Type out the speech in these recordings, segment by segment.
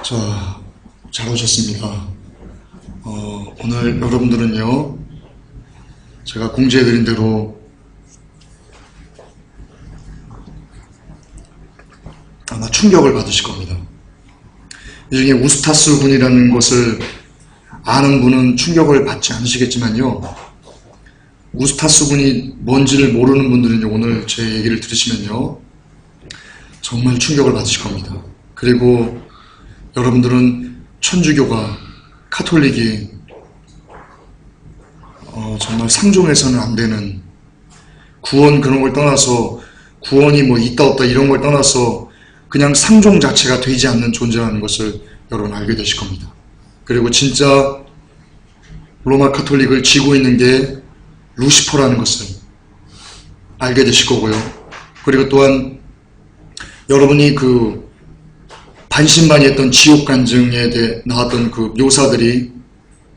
자, 잘 오셨습니다. 오늘 여러분들은요, 제가 공지해드린 대로 아마 충격을 받으실 겁니다. 이 중에 우스타스 군이라는 것을 아는 분은 충격을 받지 않으시겠지만요, 우스타스 군이 뭔지를 모르는 분들은 오늘 제 얘기를 들으시면요, 정말 충격을 받으실 겁니다. 그리고 여러분들은 천주교가, 카톨릭이 정말 상종해서는 안 되는, 구원 그런 걸 떠나서, 구원이 뭐 있다 없다 이런 걸 떠나서 그냥 상종 자체가 되지 않는 존재라는 것을 여러분 알게 되실 겁니다. 그리고 진짜 로마 카톨릭을 쥐고 있는 게 루시퍼라는 것을 알게 되실 거고요. 그리고 또한 여러분이 그 반신반의했던 지옥 간증에 대해 나왔던 그 묘사들이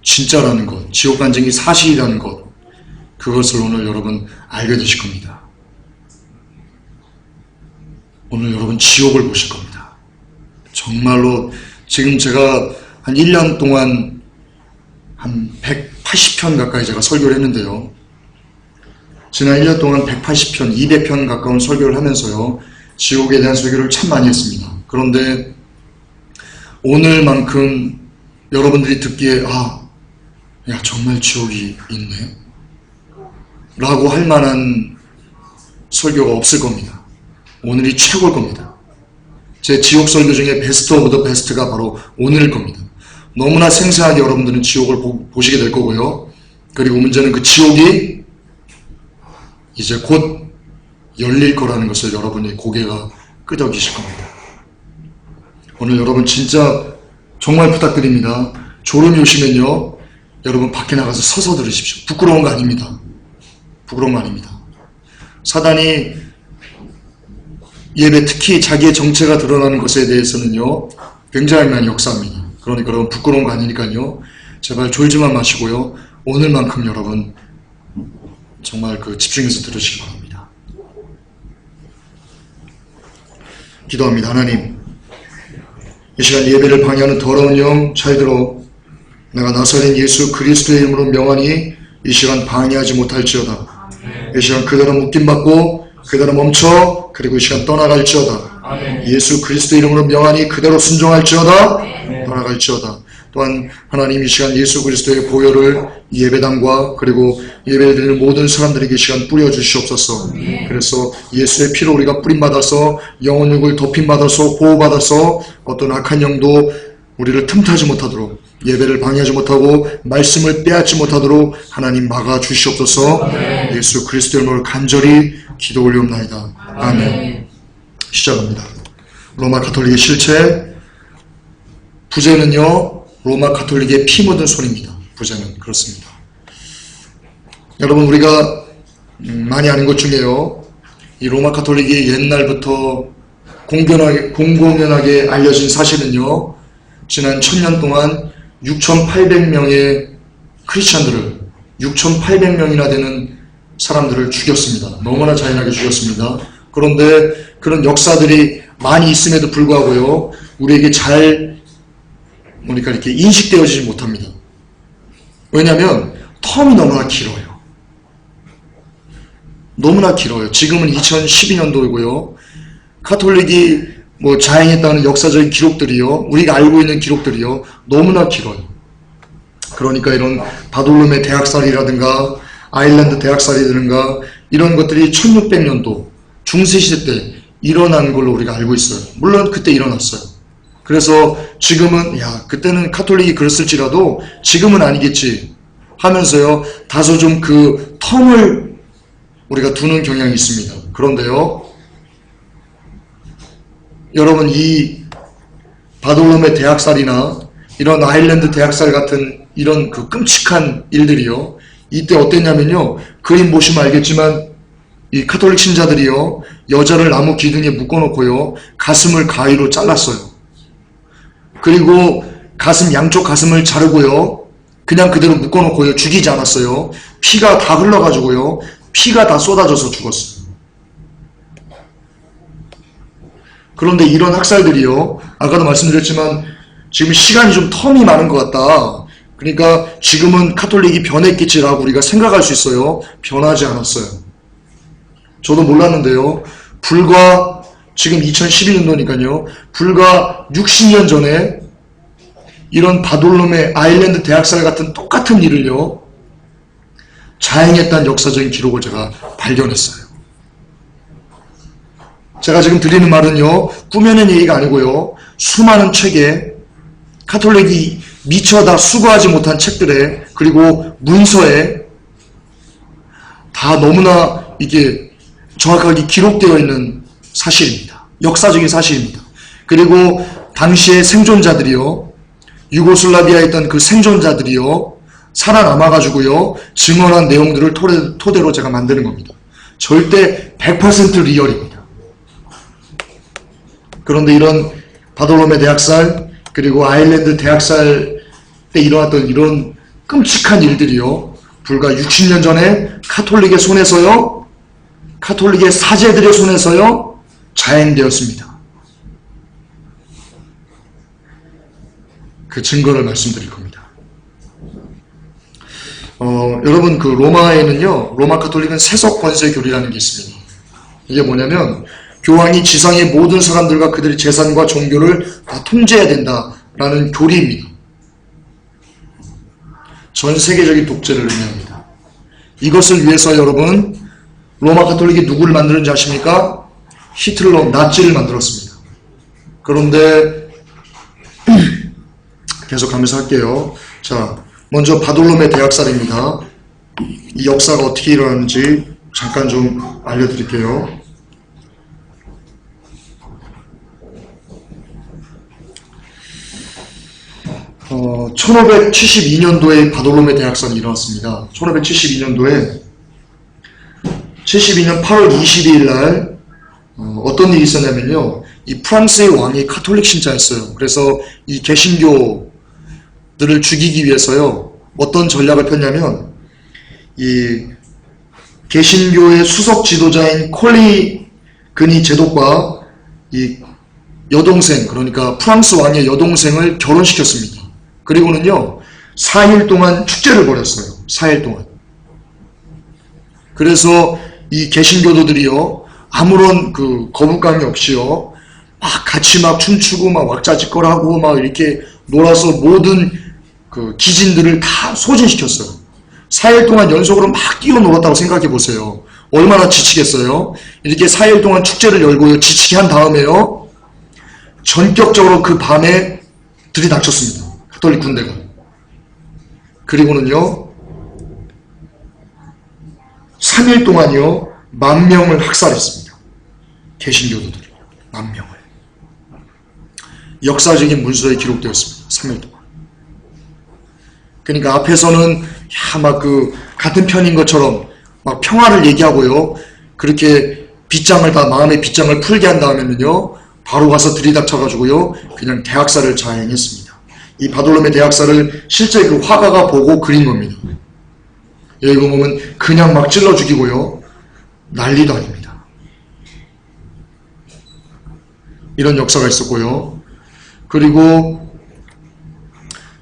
진짜라는 것, 지옥 간증이 사실이라는 것, 그것을 오늘 여러분 알게 되실 겁니다. 오늘 여러분 지옥을 보실 겁니다. 정말로 지금 제가 한 1년 동안 한 180편 가까이 제가 설교를 했는데요. 지난 1년 동안 180편, 200편 가까운 설교를 하면서요, 지옥에 대한 설교를 참 많이 했습니다. 그런데 오늘만큼 여러분들이 듣기에 야 정말 지옥이 있네 라고 할 만한 설교가 없을 겁니다. 오늘이 최고일 겁니다. 제 지옥 설교 중에 베스트 오브 더 베스트가 바로 오늘일 겁니다. 너무나 생생하게 여러분들은 지옥을 보시게 될 거고요. 그리고 문제는 그 지옥이 이제 곧 열릴 거라는 것을 여러분이 고개가 끄덕이실 겁니다. 오늘 여러분 진짜 정말 부탁드립니다. 졸음이 오시면요, 여러분 밖에 나가서 서서 들으십시오. 부끄러운 거 아닙니다. 부끄러운 거 아닙니다. 사단이 예배, 특히 자기의 정체가 드러나는 것에 대해서는요, 굉장히 많이 역사합니다. 그러니까 여러분 부끄러운 거 아니니까요, 제발 졸지만 마시고요, 오늘만큼 여러분 정말 집중해서 들으시기 바랍니다. 기도합니다. 하나님, 이 시간 예배를 방해하는 더러운 영 잘 들어 내가 나사렛 예수 그리스도의 이름으로 명하니 이 시간 방해하지 못할지어다. 이 시간 그대로 묶임받고 그대로 멈춰, 그리고 이 시간 떠나갈지어다. 예수 그리스도의 이름으로 명하니 그대로 순종할지어다. 떠나갈지어다. 또한 하나님, 이 시간 예수 그리스도의 보혈을 예배당과 그리고 예배를 드리는 모든 사람들에게 이 시간 뿌려주시옵소서. 그래서 예수의 피로 우리가 뿌림받아서 영혼육을 덮임받아서 보호받아서 어떤 악한 영도 우리를 틈타지 못하도록, 예배를 방해하지 못하고 말씀을 빼앗지 못하도록 하나님 막아주시옵소서. 예수 그리스도의 이름으로 간절히 기도 올리옵나이다. 아멘. 시작합니다. 로마 카톨릭의 실체, 부제는요, 로마 카톨릭의 피 묻은 손입니다. 부제는 그렇습니다. 여러분, 우리가 많이 아는 것 중에요, 이 로마 카톨릭이 옛날부터 공공연하게 알려진 사실은요, 지난 1000년 동안 6,800명의 크리스찬들을, 6,800명이나 되는 사람들을 죽였습니다. 너무나 잔인하게 죽였습니다. 그런데 그런 역사들이 많이 있음에도 불구하고요, 우리에게 잘 이렇게 인식되어지지 못합니다. 왜냐하면 텀이 너무나 길어요. 너무나 길어요. 지금은 2012년도이고요. 카톨릭이 자행했다는 역사적인 기록들이요, 우리가 알고 있는 기록들이요, 너무나 길어요. 그러니까 이런 바돌롬의 대학살이라든가 아일랜드 대학살이라든가 이런 것들이 1600년도 중세시대 때 일어난 걸로 우리가 알고 있어요. 물론 그때 일어났어요. 그래서 지금은 그때는 카톨릭이 그랬을지라도 지금은 아니겠지 하면서요, 다소 좀 그 텀을 우리가 두는 경향이 있습니다. 그런데요, 여러분, 이 바돌롬의 대학살이나 이런 아일랜드 대학살 같은 이런 그 끔찍한 일들이요, 이때 어땠냐면요, 그림 보시면 알겠지만 이 카톨릭 신자들이요, 여자를 나무 기둥에 묶어놓고요, 가슴을 가위로 잘랐어요. 그리고 양쪽 가슴을 자르고요, 그냥 그대로 묶어놓고요, 죽이지 않았어요. 피가 다 흘러가지고요, 피가 다 쏟아져서 죽었어요. 그런데 이런 학살들이요, 아까도 말씀드렸지만 지금 시간이 좀 텀이 많은 것 같다. 그러니까 지금은 카톨릭이 변했겠지라고 우리가 생각할 수 있어요. 변하지 않았어요. 저도 몰랐는데요. 불과 지금 2012년도니까요. 불과 60년 전에 이런 바돌롬의 아일랜드 대학살 같은 똑같은 일을요. 자행했다는 역사적인 기록을 제가 발견했어요. 제가 지금 드리는 말은요. 꾸며낸 얘기가 아니고요. 수많은 책에 카톨릭이 미처 다 수거하지 못한 책들에 그리고 문서에 다 너무나 이게 정확하게 기록되어 있는 사실입니다. 역사적인 사실입니다. 그리고 당시의 생존자들이요. 유고슬라비아에 있던 그 생존자들이요. 살아남아가지고요. 증언한 내용들을 토대로 제가 만드는 겁니다. 절대 100% 리얼입니다. 그런데 이런 바돌롬의 대학살 그리고 아일랜드 대학살 때 일어났던 이런 끔찍한 일들이요. 불과 60년 전에 카톨릭의 손에서요. 카톨릭의 사제들의 손에서요. 자행되었습니다. 그 증거를 말씀드릴 겁니다. 여러분 그 로마에는요. 로마 카톨릭은 세속 권세 교리라는 게 있습니다. 이게 뭐냐면 교황이 지상의 모든 사람들과 그들의 재산과 종교를 다 통제해야 된다라는 교리입니다. 전 세계적인 독재를 의미합니다. 이것을 위해서 여러분 로마 카톨릭이 누구를 만드는지 아십니까? 히틀러, 나치를 만들었습니다. 그런데 계속하면서 할게요. 자, 먼저 바돌롬의 대학살입니다. 이 역사가 어떻게 일어났는지 잠깐 좀 알려드릴게요. 1572년도에 바돌롬의 대학살이 일어났습니다. 1572년도에 72년 8월 22일 날 어떤 일이 있었냐면요. 이 프랑스의 왕이 카톨릭 신자였어요. 그래서 이 개신교들을 죽이기 위해서요. 어떤 전략을 폈냐면 이 개신교의 수석 지도자인 콜리그니 제독과 이 여동생, 그러니까 프랑스 왕의 여동생을 결혼시켰습니다. 그리고는요, 4일 동안 축제를 벌였어요. 4일 동안. 그래서 이 개신교도들이요, 아무런 그 거부감이 없이요, 막 같이 막 춤추고 막 왁자지껄하고 막 이렇게 놀아서 모든 그 기진들을 다 소진시켰어요. 4일 동안 연속으로 막 뛰어놀았다고 생각해 보세요. 얼마나 지치겠어요? 이렇게 4일 동안 축제를 열고요, 지치게 한 다음에요, 전격적으로 그 밤에 들이닥쳤습니다. 카톨릭 군대가. 그리고는요, 3일 동안요, 10,000명을 학살했습니다. 개신교도들이 10,000명을. 역사적인 문서에 기록되었습니다. 3일 동안. 그러니까 앞에서는 막 그 같은 편인 것처럼 막 평화를 얘기하고요, 그렇게 빗장을 다 마음의 빗장을 풀게 한 다음에는요, 바로 가서 들이닥쳐가지고요, 그냥 대학살을 자행했습니다. 이 바돌롬의 대학살을 실제 그 화가가 보고 그린 겁니다. 여기 보면 그냥 막 찔러 죽이고요, 난리도 아닙니다. 이런 역사가 있었고요. 그리고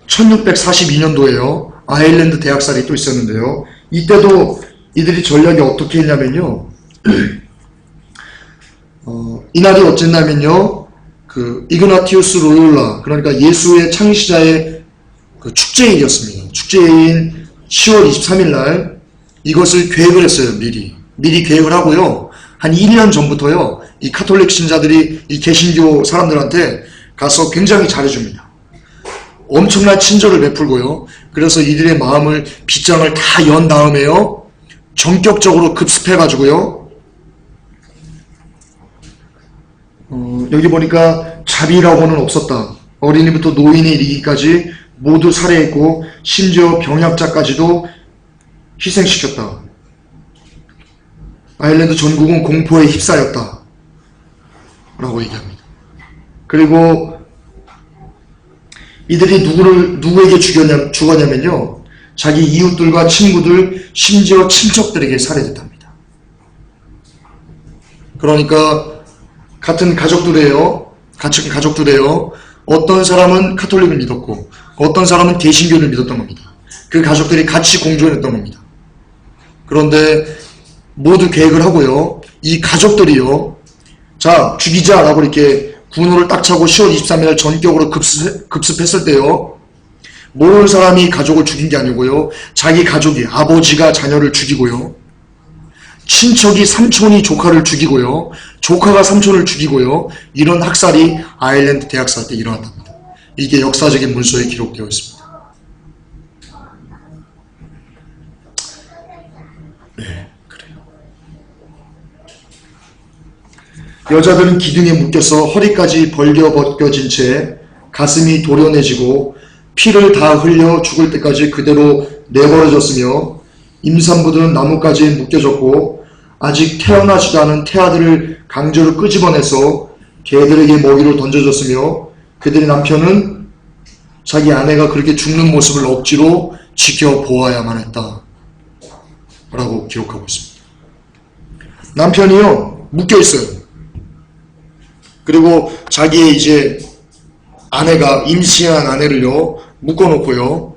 1642년도에요. 아일랜드 대학살이 또 있었는데요. 이때도 이들이 전략이 어떻게 했냐면요. 이날이 어쨌냐면요. 그 이그나티우스 로율라, 그러니까 예수의 창시자의 그 축제일이었습니다. 축제인 10월 23일 날 이것을 계획을 했어요. 미리 계획을 하고요. 한 1년 전부터요. 이 카톨릭 신자들이 이 개신교 사람들한테 가서 굉장히 잘해줍니다. 엄청난 친절을 베풀고요. 그래서 이들의 마음을 빗장을 다 연 다음에요. 전격적으로 급습해가지고요. 여기 보니까 자비라고는 없었다. 어린이부터 노인에 이르기까지 모두 살해했고 심지어 병약자까지도 희생시켰다. 아일랜드 전국은 공포에 휩싸였다. 라고 얘기합니다. 그리고 이들이 누구에게 죽었냐면요. 자기 이웃들과 친구들, 심지어 친척들에게 살해됐답니다. 그러니까 같은 가족들이에요. 어떤 사람은 카톨릭을 믿었고 어떤 사람은 개신교를 믿었던 겁니다. 그 가족들이 같이 공존했던 겁니다. 그런데 모두 계획을 하고요. 이 가족들이요. 자, 죽이자라고 이렇게 군호를 딱 차고 10월 23일 전격으로 급습했을 때요. 모르는 사람이 가족을 죽인 게 아니고요. 자기 가족이, 아버지가 자녀를 죽이고요. 친척이 삼촌이 조카를 죽이고요. 조카가 삼촌을 죽이고요. 이런 학살이 아일랜드 대학살 때 일어났답니다. 이게 역사적인 문서에 기록되어 있습니다. 네, 그래요. 여자들은 기둥에 묶여서 허리까지 벌겨 벗겨진 채 가슴이 도련해지고 피를 다 흘려 죽을 때까지 그대로 내버려졌으며 임산부들은 나뭇가지에 묶여졌고 아직 태어나지도 않은 태아들을 강제로 끄집어내서 개들에게 먹이로 던져졌으며 그들의 남편은 자기 아내가 그렇게 죽는 모습을 억지로 지켜보아야만 했다 라고 기록하고 있습니다. 남편이요 묶여있어요. 그리고 자기의 이제 아내가 임신한 아내를요 묶어놓고요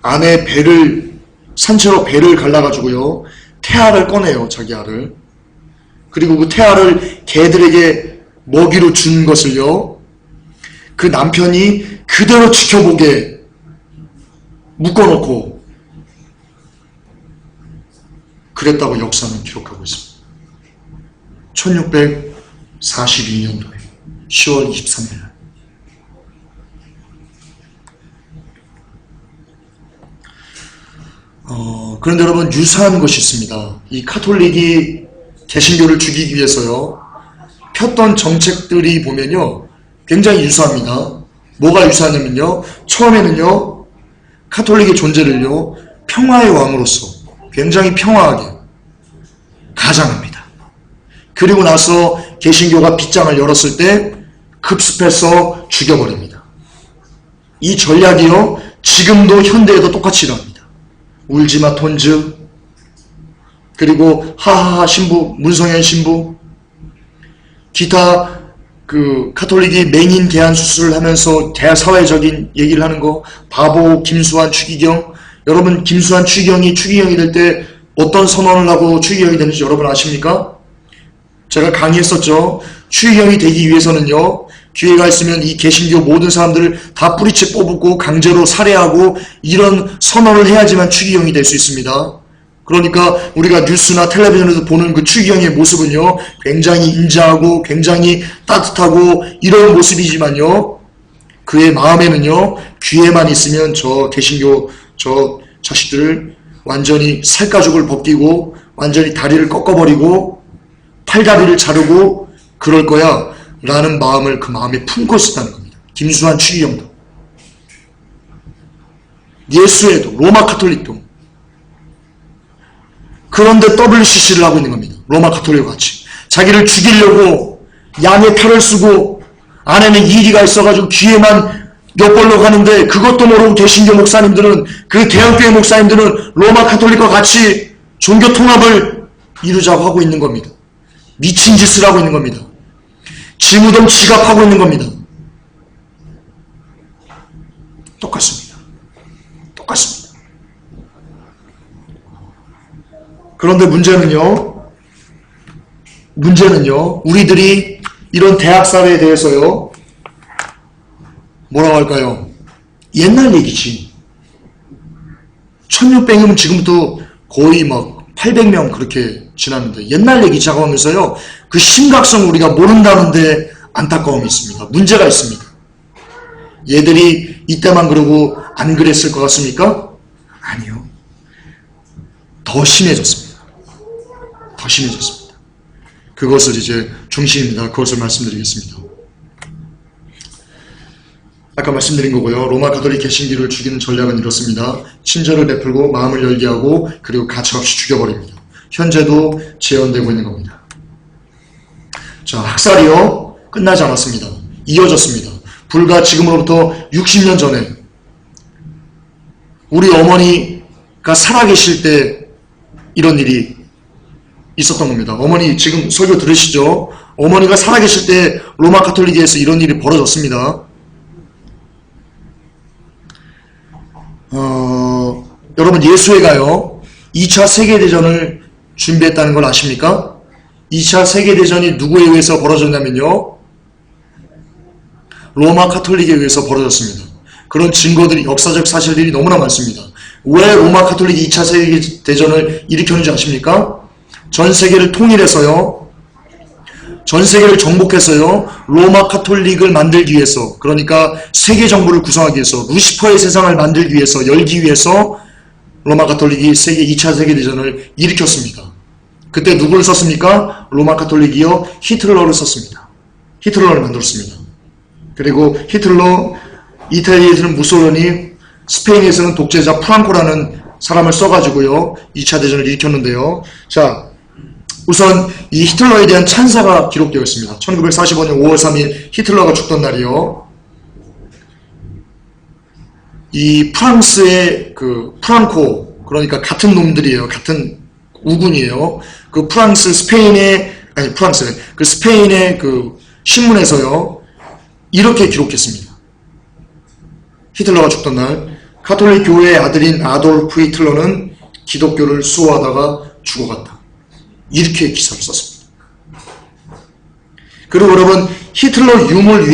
아내 배를 산채로 배를 갈라가지고요 태아를 꺼내요. 자기 알을. 그리고 그 태아를 개들에게 먹이로 준 것을요 그 남편이 그대로 지켜보게 묶어놓고 그랬다고 역사는 기록하고 있습니다. 1642년도에 10월 23일 그런데 여러분 유사한 것이 있습니다. 이 카톨릭이 개신교를 죽이기 위해서요 폈던 정책들이 보면요 굉장히 유사합니다. 뭐가 유사하냐면요 처음에는요 카톨릭의 존재를요 평화의 왕으로서 굉장히 평화하게 가장합니다. 그리고 나서 개신교가 빗장을 열었을 때 급습해서 죽여버립니다. 이 전략이요 지금도 현대에도 똑같이 일어납니다. 울지마 톤즈, 그리고 하하하 신부, 문성현 신부, 기타 그 카톨릭이 맹인 개안 수술을 하면서 대사회적인 얘기를 하는 거, 바보 김수환 추기경. 여러분 김수환 추기경이 될 때 어떤 선언을 하고 추기경이 되는지 여러분 아십니까? 제가 강의했었죠. 추기경이 되기 위해서는요 기회가 있으면 이 개신교 모든 사람들을 다 뿌리채 뽑고 강제로 살해하고 이런 선언을 해야지만 추기경이 될 수 있습니다. 그러니까 우리가 뉴스나 텔레비전에서 보는 그 추기경의 모습은요 굉장히 인자하고 굉장히 따뜻하고 이런 모습이지만요 그의 마음에는요 귀에만 있으면 저 개신교 저 자식들을 완전히 살가죽을 벗기고 완전히 다리를 꺾어버리고 팔다리를 자르고 그럴 거야 라는 마음을 그 마음에 품고 있었다는 겁니다. 김수환 추기경도 예수에도 로마 카톨릭도. 그런데 WCC를 하고 있는 겁니다. 로마 카톨릭과 같이 자기를 죽이려고 양의 탈을 쓰고 안에는 이리가 있어가지고 귀에만 몇 벌로 가는데 그것도 모르고 개신교 목사님들은 그 대형교회 목사님들은 로마 카톨릭과 같이 종교 통합을 이루자고 하고 있는 겁니다. 미친 짓을 하고 있는 겁니다. 지무동 지갑하고 있는 겁니다. 똑같습니다. 똑같습니다. 그런데 문제는요 우리들이 이런 대학살에 대해서요 뭐라고 할까요? 옛날 얘기지. 1600년 지금부터 거의 막 800명 그렇게 지났는데 옛날 얘기 작업하면서요 그 심각성을 우리가 모른다는데 안타까움이 있습니다. 문제가 있습니다. 얘들이 이때만 그러고 안 그랬을 것 같습니까? 아니요. 더 심해졌습니다. 더 심해졌습니다. 그것을 이제 중심입니다. 그것을 말씀드리겠습니다. 아까 말씀드린 거고요. 로마 가톨릭 개신교를 죽이는 전략은 이렇습니다. 친절을 베풀고 마음을 열게 하고 그리고 가차없이 죽여버립니다. 현재도 재현되고 있는 겁니다. 자, 학살이요 끝나지 않았습니다. 이어졌습니다. 불과 지금으로부터 60년 전에 우리 어머니가 살아계실 때 이런 일이 있었던 겁니다. 어머니 지금 설교 들으시죠? 어머니가 살아계실 때 로마 가톨릭에서 이런 일이 벌어졌습니다. 여러분, 예수회가요 2차 세계대전을 준비했다는 걸 아십니까? 2차 세계대전이 누구에 의해서 벌어졌냐면요, 로마 가톨릭에 의해서 벌어졌습니다. 그런 증거들이, 역사적 사실들이 너무나 많습니다. 왜 로마 가톨릭이 2차 세계대전을 일으켰는지 아십니까? 전 세계를 통일해서요, 전 세계를 정복해서요, 로마 가톨릭을 만들기 위해서, 그러니까 세계 정부를 구성하기 위해서, 루시퍼의 세상을 만들기 위해서, 열기 위해서 로마 가톨릭이 2차 세계대전을 일으켰습니다. 그때 누구를 썼습니까? 로마 가톨릭이요, 히틀러를 썼습니다. 히틀러를 만들었습니다. 그리고 히틀러, 이탈리아에서는 무솔로니, 스페인에서는 독재자 프랑코라는 사람을 써가지고요 2차 대전을 일으켰는데요. 자, 우선 이 히틀러에 대한 찬사가 기록되어 있습니다. 1945년 5월 3일 히틀러가 죽던 날이요, 이 프랑스의 그 프랑코, 그러니까 같은 놈들이에요. 같은 우군이에요. 그 프랑스, 스페인의, 아니 프랑스, 그 스페인의 그 신문에서요 이렇게 기록했습니다. 히틀러가 죽던 날, 가톨릭 교회의 아들인 아돌프 히틀러는 기독교를 수호하다가 죽어갔다. 이렇게 기사를 썼습니다. 그리고 여러분, 히틀러 유물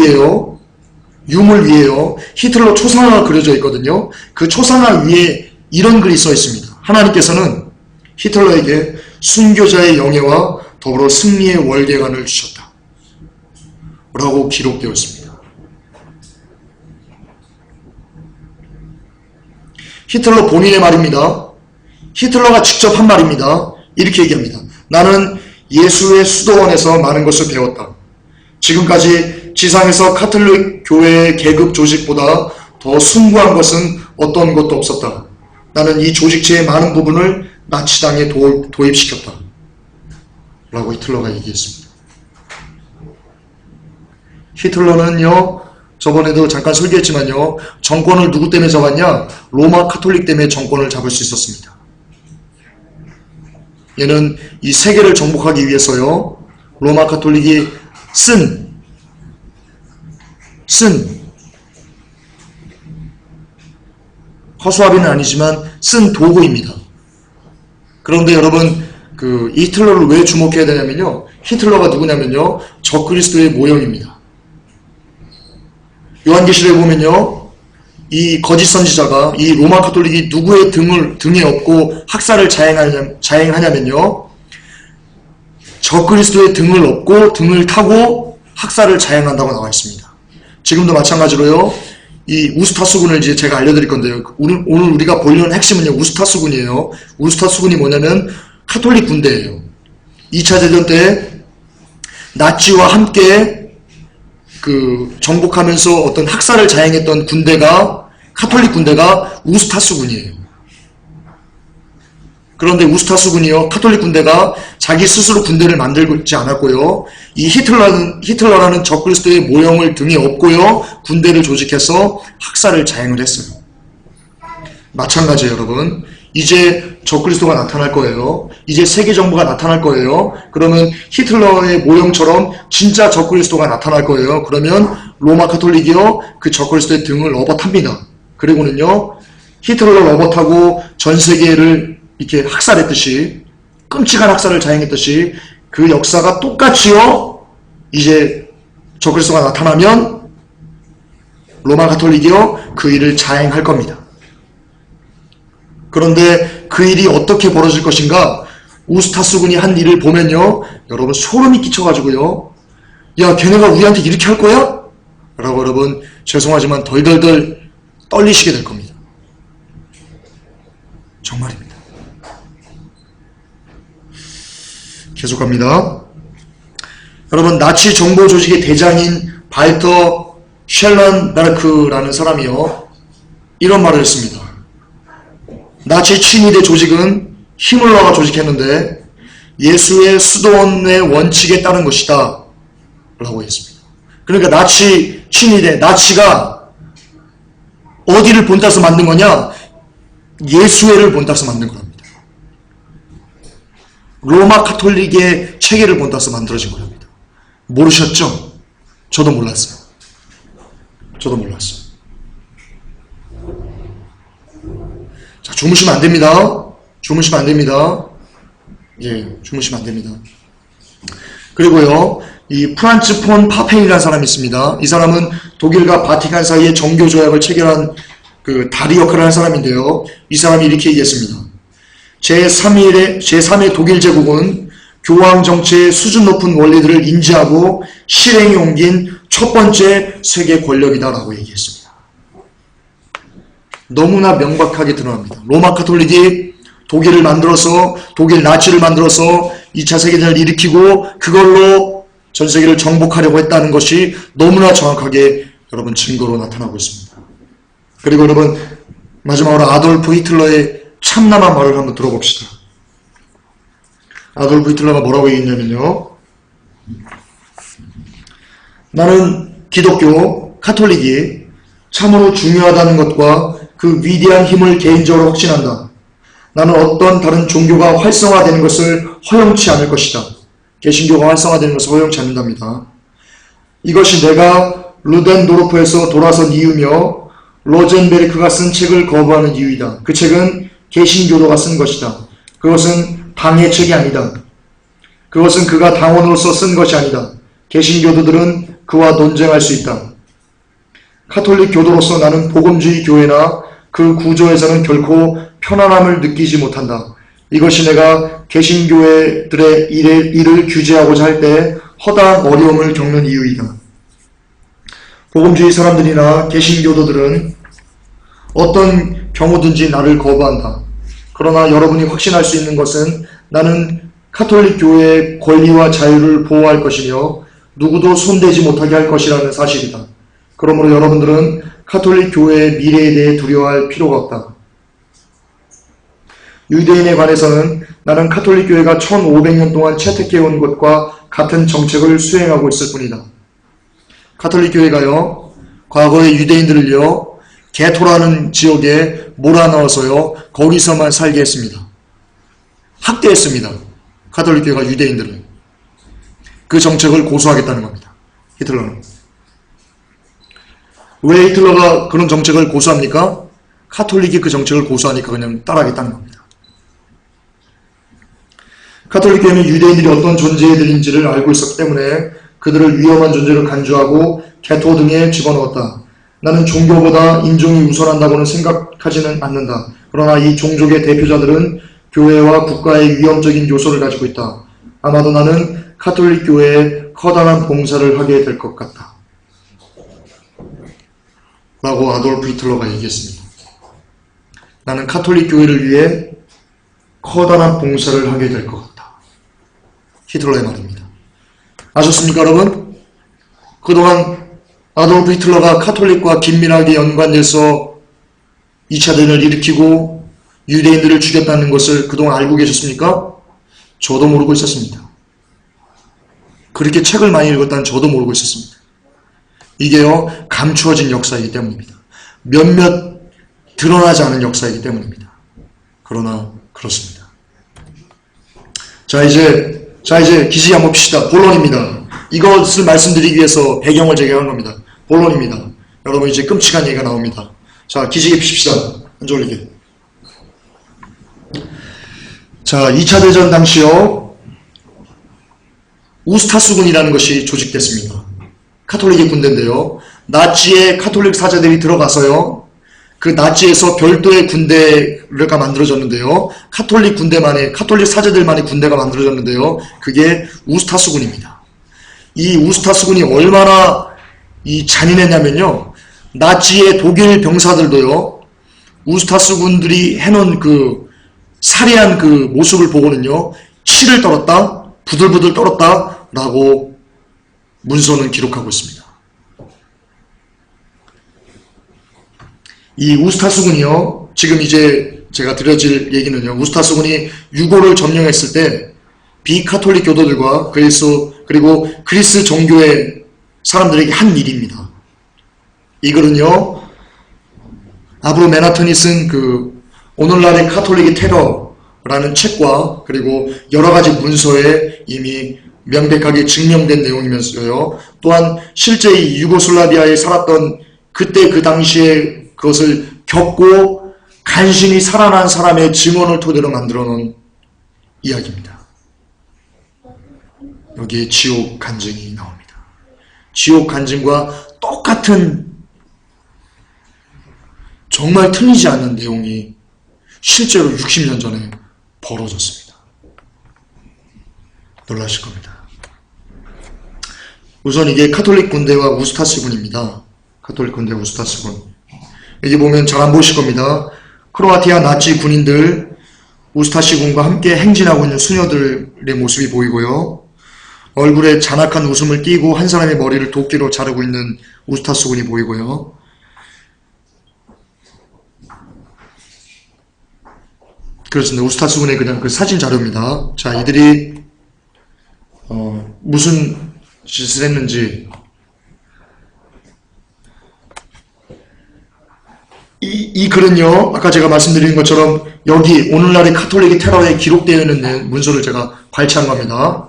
위에요, 히틀러 초상화가 그려져 있거든요. 그 초상화 위에 이런 글이 써 있습니다. 하나님께서는 히틀러에게 순교자의 영예와 더불어 승리의 월계관을 주셨다 라고 기록되어 있습니다. 히틀러 본인의 말입니다. 히틀러가 직접 한 말입니다. 이렇게 얘기합니다. 나는 예수의 수도원에서 많은 것을 배웠다. 지금까지 지상에서 가톨릭 교회의 계급 조직보다 더 숭고한 것은 어떤 것도 없었다. 나는 이 조직체의 많은 부분을 나치당에 도입시켰다 라고 히틀러가 얘기했습니다. 히틀러는요, 저번에도 잠깐 설계했지만요, 정권을 누구 때문에 잡았냐? 로마 가톨릭 때문에 정권을 잡을 수 있었습니다. 얘는 이 세계를 정복하기 위해서요, 로마 가톨릭이 쓴 허수아비는 아니지만 쓴 도구입니다. 그런데 여러분, 그 히틀러를 왜 주목해야 되냐면요, 히틀러가 누구냐면요, 적그리스도의 모형입니다. 요한계시록에 보면요, 이 거짓 선지자가, 이 로마 가톨릭이 누구의 등에 업고 학살을 자행하냐면요, 적그리스도의 등을 업고 등을 타고 학살을 자행한다고 나와 있습니다. 지금도 마찬가지로요, 이 우스타수군을 이제 제가 알려드릴 건데요, 오늘 우리가 보려는 핵심은요, 우스타수군이에요. 우스타수군이 뭐냐면 가톨릭 군대예요. 2차 대전 때 나치와 함께 그 정복하면서 어떤 학살을 자행했던 군대가, 가톨릭 군대가 우스타수군이에요. 그런데 우스타수군이요, 가톨릭 군대가 자기 스스로 군대를 만들지 않았고요, 이 히틀러라는 적그리스도의 모형을 등에 업고요, 군대를 조직해서 학살을 자행을 했어요. 마찬가지예요, 여러분. 이제 적그리스도가 나타날 거예요. 이제 세계 정부가 나타날 거예요. 그러면 히틀러의 모형처럼 진짜 적그리스도가 나타날 거예요. 그러면 로마 가톨릭이요, 그 적그리스도의 등을 러버탑니다. 그리고는요, 히틀러를 러버타고 전 세계를 이렇게 학살했듯이, 끔찍한 학살을 자행했듯이 그 역사가 똑같이요, 이제 적그리스도가 나타나면 로마 가톨릭이요, 그 일을 자행할 겁니다. 그런데 그 일이 어떻게 벌어질 것인가? 우스타수군이 한 일을 보면요, 여러분 소름이 끼쳐가지고요, 야, 걔네가 우리한테 이렇게 할 거야? 라고 여러분, 죄송하지만 덜덜덜 떨리시게 될 겁니다. 정말입니다. 계속 갑니다. 여러분, 나치 정보 조직의 대장인 발터 쉘런베르크라는 사람이요, 이런 말을 했습니다. 나치 친위대 조직은 히물러가 조직했는데 예수의 수도원의 원칙에 따른 것이다 라고 했습니다. 그러니까 나치 친위대, 나치가 어디를 본따서 만든 거냐? 예수회를 본따서 만든 겁니다. 로마 가톨릭의 체계를 본따서 만들어진 겁니다. 모르셨죠? 저도 몰랐어요. 저도 몰랐어요. 자, 주무시면 안 됩니다. 주무시면 안 됩니다. 예, 주무시면 안 됩니다. 그리고요, 이 프란츠 폰 파펜이라는 사람이 있습니다. 이 사람은 독일과 바티칸 사이에 정교 조약을 체결한 그 다리 역할을 한 사람인데요. 이 사람이 이렇게 얘기했습니다. 제3의 독일 제국은 교황 정치의 수준 높은 원리들을 인지하고 실행에 옮긴 첫 번째 세계 권력이다라고 얘기했습니다. 너무나 명백하게 드러납니다. 로마 카톨릭이 독일을 만들어서, 독일 나치를 만들어서 2차 세계대전을 일으키고 그걸로 전 세계를 정복하려고 했다는 것이 너무나 정확하게 여러분 증거로 나타나고 있습니다. 그리고 여러분 마지막으로 아돌프 히틀러의 참남한 말을 한번 들어봅시다. 아돌프 히틀러가 뭐라고 얘기했냐면요. 나는 기독교, 카톨릭이 참으로 중요하다는 것과 그 위대한 힘을 개인적으로 확신한다. 나는 어떤 다른 종교가 활성화되는 것을 허용치 않을 것이다. 개신교가 활성화되는 것을 허용치 않는답니다. 이것이 내가 루덴도르프에서 돌아선 이유며 로젠베르크가 쓴 책을 거부하는 이유이다. 그 책은 개신교도가 쓴 것이다. 그것은 당의 책이 아니다. 그것은 그가 당원으로서 쓴 것이 아니다. 개신교도들은 그와 논쟁할 수 있다. 카톨릭 교도로서 나는 복음주의 교회나 그 구조에서는 결코 편안함을 느끼지 못한다. 이것이 내가 개신교회들의 일을 규제하고자 할 때 허다한 어려움을 겪는 이유이다. 복음주의 사람들이나 개신교도들은 어떤 경우든지 나를 거부한다. 그러나 여러분이 확신할 수 있는 것은 나는 카톨릭 교회의 권리와 자유를 보호할 것이며 누구도 손대지 못하게 할 것이라는 사실이다. 그러므로 여러분들은 카톨릭 교회의 미래에 대해 두려워할 필요가 없다. 유대인에 관해서는 나는 카톨릭 교회가 1500년 동안 채택해온 것과 같은 정책을 수행하고 있을 뿐이다. 카톨릭 교회가요, 과거의 유대인들을요, 게토라는 지역에 몰아넣어서요, 거기서만 살게 했습니다. 학대했습니다. 카톨릭 교회가 유대인들을. 그 정책을 고수하겠다는 겁니다. 히틀러는. 왜 히틀러가 그런 정책을 고수합니까? 카톨릭이 그 정책을 고수하니까 그냥 따라하겠다는 겁니다. 카톨릭 교회는 유대인들이 어떤 존재들인지를 알고 있었기 때문에 그들을 위험한 존재로 간주하고 게토 등에 집어넣었다. 나는 종교보다 인종이 우선한다고는 생각하지는 않는다. 그러나 이 종족의 대표자들은 교회와 국가의 위험적인 요소를 가지고 있다. 아마도 나는 카톨릭 교회에 커다란 봉사를 하게 될 것 같다. 라고 아돌프 히틀러가 얘기했습니다. 나는 카톨릭 교회를 위해 커다란 봉사를 하게 될 것 같다. 히틀러의 말입니다. 아셨습니까, 여러분? 그동안 아돌프 히틀러가 카톨릭과 긴밀하게 연관돼서 2차 대전을 일으키고 유대인들을 죽였다는 것을 그동안 알고 계셨습니까? 저도 모르고 있었습니다. 그렇게 책을 많이 읽었다는 저도 모르고 있었습니다. 이게요, 감추어진 역사이기 때문입니다. 몇몇 드러나지 않은 역사이기 때문입니다. 그러나 그렇습니다. 자 이제 기시기 한번 봅시다. 본론입니다. 이것을 말씀드리기 위해서 배경을 제기한 겁니다. 본론입니다. 여러분 이제 끔찍한 얘기가 나옵니다. 자, 기시기 핍시다. 앉아 올리게. 자, 2차 대전 당시요, 우스타수군이라는 것이 조직됐습니다. 카톨릭의 군대인데요. 나치의 카톨릭 사제들이 들어가서요, 그 나치에서 별도의 군대가 만들어졌는데요. 카톨릭 군대만의, 카톨릭 사제들만의 군대가 만들어졌는데요. 그게 우스타수군입니다. 이 우스타수군이 얼마나 잔인했냐면요. 나치의 독일 병사들도요, 우스타수군들이 해놓은 그 살해한 그 모습을 보고는요, 치를 떨었다, 부들부들 떨었다 라고 문서는 기록하고 있습니다. 이 우스타수군이요, 지금 이제 제가 드려질 얘기는요, 우스타수군이 유고를 점령했을 때 비카톨릭 교도들과 그리고 그리스 정교의 사람들에게 한 일입니다. 이 글은요, 아브로 메나턴이 쓴 그 오늘날의 카톨릭의 테러라는 책과 그리고 여러 가지 문서에 이미 명백하게 증명된 내용이면서요. 또한 실제 이 유고슬라비아에 살았던 그때 그 당시에 그것을 겪고 간신히 살아난 사람의 증언을 토대로 만들어 놓은 이야기입니다. 여기에 지옥 간증이 나옵니다. 지옥 간증과 똑같은 정말 틀리지 않는 내용이 실제로 60년 전에 벌어졌습니다. 놀라실 겁니다. 우선 이게 카톨릭 군대와 우스타스 군입니다. 카톨릭 군대와 우스타스 군. 여기 보면 잘 안 보실 겁니다. 크로아티아 나치 군인들 우스타시 군과 함께 행진하고 있는 수녀들의 모습이 보이고요. 얼굴에 잔악한 웃음을 띠고 한 사람의 머리를 도끼로 자르고 있는 우스타스 군이 보이고요. 그렇습니다. 우스타스 군의 그냥 그 사진 자료입니다. 자, 이들이 무슨 짓을 했는지 이 글은요, 아까 제가 말씀드린 것처럼 여기 오늘날의 카톨릭의 테러에 기록되어 있는 문서를 제가 발췌한 겁니다.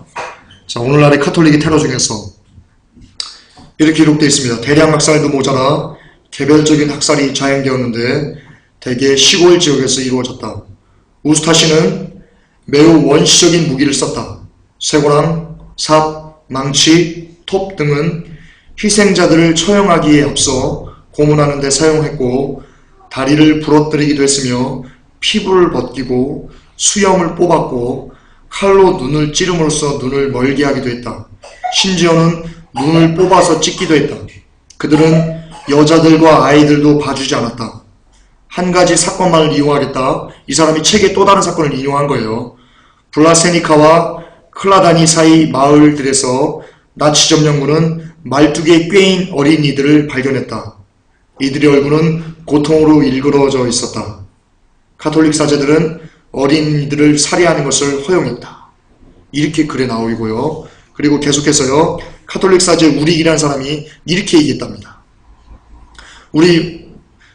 자, 오늘날의 카톨릭의 테러 중에서 이렇게 기록되어 있습니다. 대량 학살도 모자라 개별적인 학살이 자행되었는데 대개 시골 지역에서 이루어졌다. 우스타시는 매우 원시적인 무기를 썼다. 쇠고랑, 삽, 망치, 톱 등은 희생자들을 처형하기에 앞서 고문하는 데 사용했고 다리를 부러뜨리기도 했으며 피부를 벗기고 수염을 뽑았고 칼로 눈을 찌름으로써 눈을 멀게 하기도 했다. 심지어는 눈을 뽑아서 찢기도 했다. 그들은 여자들과 아이들도 봐주지 않았다. 한 가지 사건만을 이용하겠다. 이 사람이 책에 또 다른 사건을 인용한 거예요. 블라세니카와 클라다니 사이 마을들에서 나치 점령군은 말뚝에 꿰인 어린이들을 발견했다. 이들의 얼굴은 고통으로 일그러져 있었다. 카톨릭 사제들은 어린이들을 살해하는 것을 허용했다. 이렇게 글에 나오고요. 그리고 계속해서요. 카톨릭 사제 우릭이라는 사람이 이렇게 얘기했답니다. 우리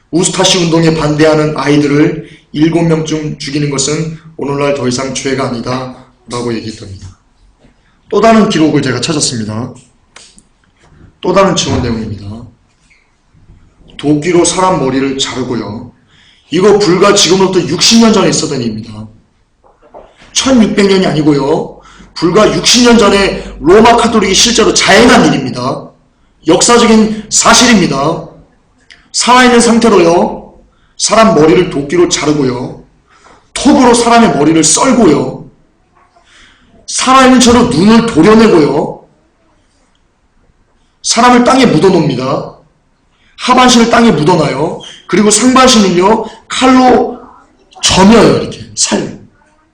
우스타시 운동에 반대하는 아이들을 7명쯤 죽이는 것은 오늘날 더 이상 죄가 아니다 라고 얘기했답니다. 또 다른 기록을 제가 찾았습니다. 또 다른 증언 내용입니다. 도끼로 사람 머리를 자르고요. 이거 불과 지금으로부터 60년 전에 있었던 일입니다. 1600년이 아니고요. 불과 60년 전에 로마 카톨릭이 실제로 자행한 일입니다. 역사적인 사실입니다. 살아있는 상태로요. 사람 머리를 도끼로 자르고요. 톱으로 사람의 머리를 썰고요. 살아있는 채로 눈을 도려내고요. 사람을 땅에 묻어놓습니다. 하반신을 땅에 묻어놔요. 그리고 상반신을요. 칼로 점여요. 이렇게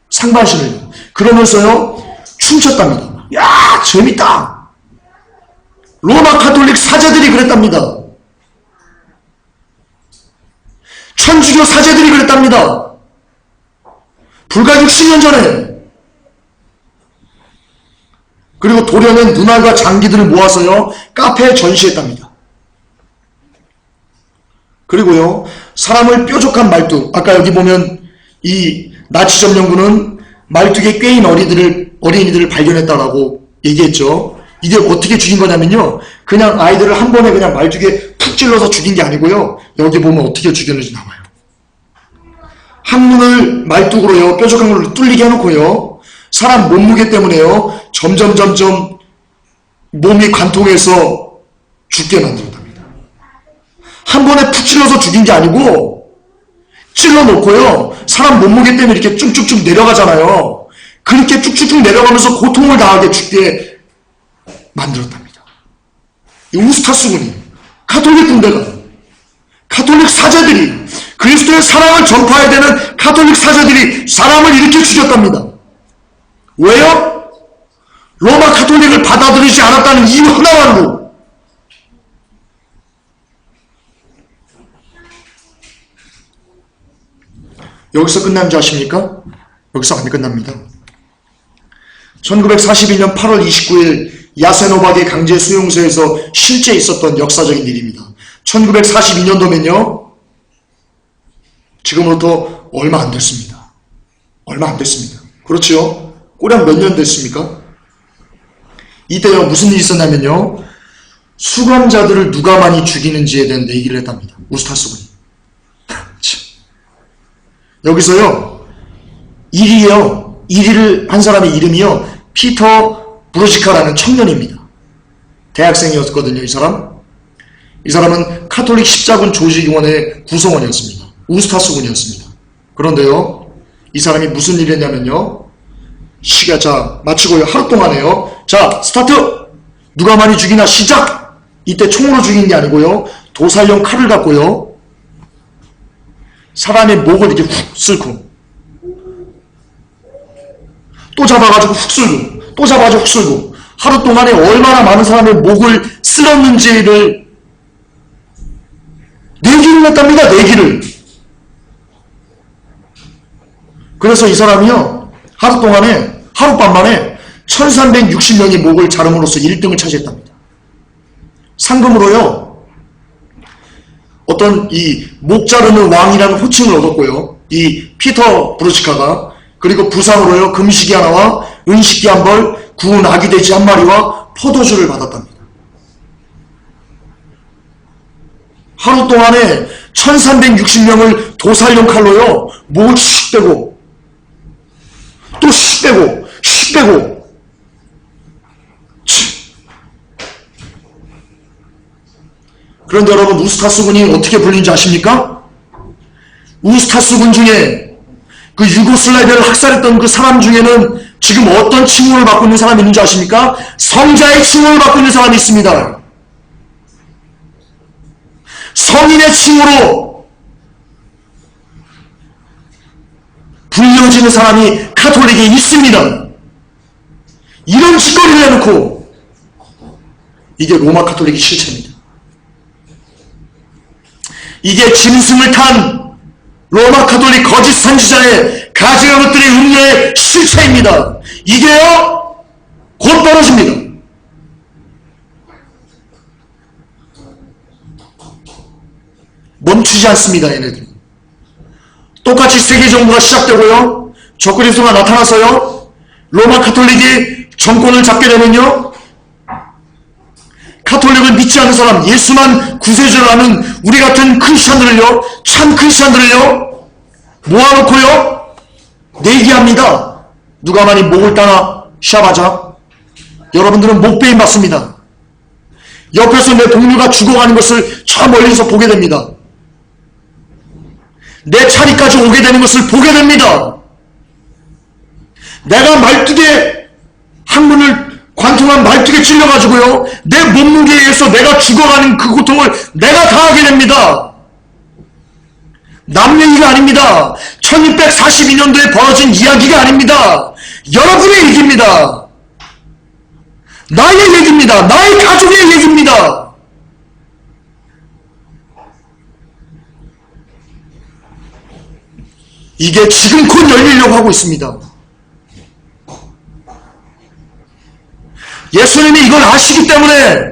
상반신을요. 그러면서요. 춤췄답니다. 야, 재밌다. 로마 카톨릭 사제들이 그랬답니다. 천주교 사제들이 그랬답니다. 불과 60년 전에. 그리고 도려낸 눈알과 장기들을 모아서요. 카페에 전시했답니다. 그리고요. 사람을 뾰족한 말뚝. 아까 여기 보면 이 나치 점령군은 말뚝에 꿰인 어린이들을 발견했다라고 얘기했죠. 이게 어떻게 죽인 거냐면요. 그냥 아이들을 한 번에 그냥 말뚝에 푹 찔러서 죽인 게 아니고요. 여기 보면 어떻게 죽였는지 나와요. 항문을 말뚝으로요. 뾰족한 걸로 뚫리게 해놓고요. 사람 몸무게 때문에요. 점점 몸이 관통해서 죽게 만들었답니다. 한 번에 푹 찔러서 죽인 게 아니고 찔러놓고요. 사람 몸무게 때문에 이렇게 쭉쭉쭉 내려가잖아요. 그렇게 쭉쭉쭉 내려가면서 고통을 당하게 죽게 만들었답니다. 이 우스타스군이 카톨릭 군대가 카톨릭 사제들이 그리스도의 사랑을 전파해야 되는 카톨릭 사제들이 사람을 이렇게 죽였답니다. 왜요? 로마 카톨릭을 받아들이지 않았다는 이유 하나만으로. 여기서 끝난 줄 아십니까? 여기서 안 끝납니다. 1942년 8월 29일 야세노박의 강제 수용소에서 실제 있었던 역사적인 일입니다. 1942년도면요. 지금으로부터 얼마 안 됐습니다. 얼마 안 됐습니다. 그렇죠? 꼬량 몇 년 됐습니까? 이때요 무슨 일이 있었냐면요, 수감자들을 누가 많이 죽이는지에 대한 내기를 했답니다. 우스타스군이. 여기서요 1위를 한 사람의 이름이요 피터 브루지카라는 청년입니다. 대학생이었거든요. 이 사람은 카톨릭 십자군 조직위원회 구성원이었습니다. 우스타스군이었습니다. 그런데요 이 사람이 무슨 일을 했냐면요, 자 마치고요 하루 동안에요, 자 스타트, 누가 많이 죽이나 시작. 이때 총으로 죽인 게 아니고요 도살용 칼을 갖고요 사람의 목을 이렇게 훅 쓸고 또 잡아가지고 훅 쓸고 또 잡아가지고 훅 쓸고, 하루 동안에 얼마나 많은 사람의 목을 쓸었는지를 내기를 했답니다. 내기를. 그래서 이 사람이요 하룻밤 만에 1360명의 목을 자름으로써 1등을 차지했답니다. 상금으로요 어떤 이 목 자르는 왕이라는 호칭을 얻었고요, 이 피터 브루치카가. 그리고 부상으로요 금식이 하나와 은식기 한 벌, 구운 아기 돼지 한 마리와 포도주를 받았답니다. 하루 동안에 1360명을 도살용 칼로요 목을 슉 빼고 또 슉 빼고 슉 빼고. 그런데 여러분, 우스타스군이 어떻게 불리는지 아십니까? 우스타스군 중에 그 유고슬라비아를 학살했던 그 사람 중에는 지금 어떤 칭호를 받고 있는 사람이 있는지 아십니까? 성자의 칭호를 받고 있는 사람이 있습니다. 성인의 칭호로 불려지는 사람이 카톨릭에 있습니다. 이런 짓거리를 해놓고, 이게 로마 카톨릭의 실체입니다. 이게 짐승을 탄 로마 카톨릭 거짓 선지자의 가증한 것들의 음료의 실체입니다. 이게요 곧 벌어집니다. 멈추지 않습니다. 얘네들 똑같이 세계정부가 시작되고요, 적그리스도가 나타나서요 로마 카톨릭이 정권을 잡게 되면요, 카톨릭을 믿지 않는 사람, 예수만 구세주를 아는 우리 같은 크리스찬들을요, 참 크리스찬들을요 모아놓고요 내기합니다. 누가 많이 목을 따나 시합하자. 여러분들은 목베임 받습니다. 옆에서 내 동료가 죽어가는 것을 저 멀리서 보게 됩니다. 내 차리까지 오게 되는 것을 보게 됩니다. 내가 말뚝에 항문을 관통한 말뚝에 찔려가지고요 내 몸무게에 의해서 내가 죽어가는 그 고통을 내가 당하게 됩니다. 남 얘기가 아닙니다. 1642년도에 벌어진 이야기가 아닙니다. 여러분의 얘기입니다. 나의 얘기입니다. 나의 가족의 얘기입니다. 이게 지금 곧 열리려고 하고 있습니다. 예수님이 이걸 아시기 때문에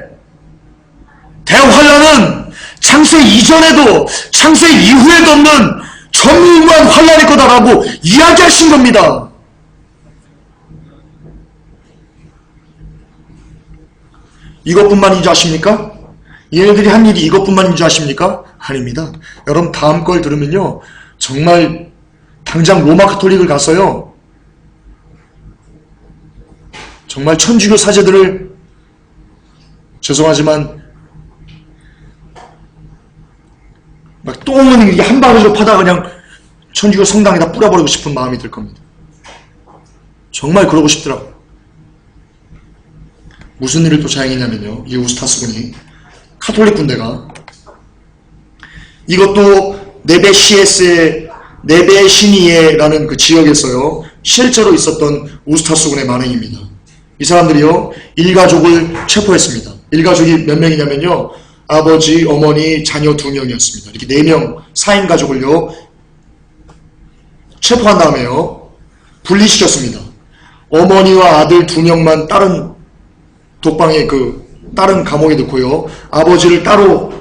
대환란은 창세 이전에도 창세 이후에도 없는 전무후무한 환란일 거다라고 이야기하신 겁니다. 이것뿐만인 줄 아십니까? 얘네들이 한 일이 이것뿐만인 줄 아십니까? 아닙니다. 여러분 다음 걸 들으면요 정말 당장 로마 카톨릭을 가서요 정말 천주교 사제들을, 죄송하지만 막 똥은 이게 한 바가지로 파다 그냥 천주교 성당에다 뿌려버리고 싶은 마음이 들 겁니다. 정말 그러고 싶더라고요. 무슨 일을 또 자행했냐면요, 이 우스타스군이 카톨릭 군대가, 이것도 네베시니에라는 그 지역에서요 실제로 있었던 우스타스군의 만행입니다. 이 사람들이요 일가족을 체포했습니다. 일가족이 몇 명이냐면요, 아버지, 어머니, 자녀 2명이었습니다. 이렇게 4명 4인 가족을요 체포한 다음에요 분리시켰습니다. 어머니와 아들 2명만 다른 독방에 다른 감옥에 넣고요 아버지를 따로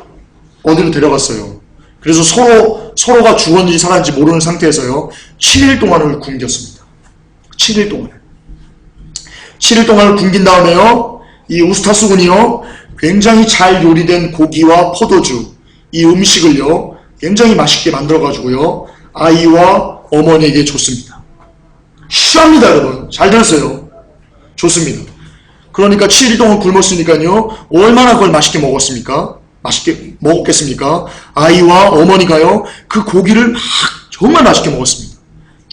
어디로 데려갔어요. 그래서 서로가 죽었는지 살았는지 모르는 상태에서요 7일 동안을 굶겼습니다. 7일 동안을 굶긴 다음에요 이 우스타스군이요, 굉장히 잘 요리된 고기와 포도주, 이 음식을요, 굉장히 맛있게 만들어가지고요, 아이와 어머니에게 줬습니다. 싫어합니다, 여러분. 잘 들었어요. 좋습니다. 그러니까 7일 동안 굶었으니까요, 얼마나 그걸 맛있게 먹었습니까? 맛있게 먹었겠습니까? 아이와 어머니가요, 그 고기를 막 정말 맛있게 먹었습니다.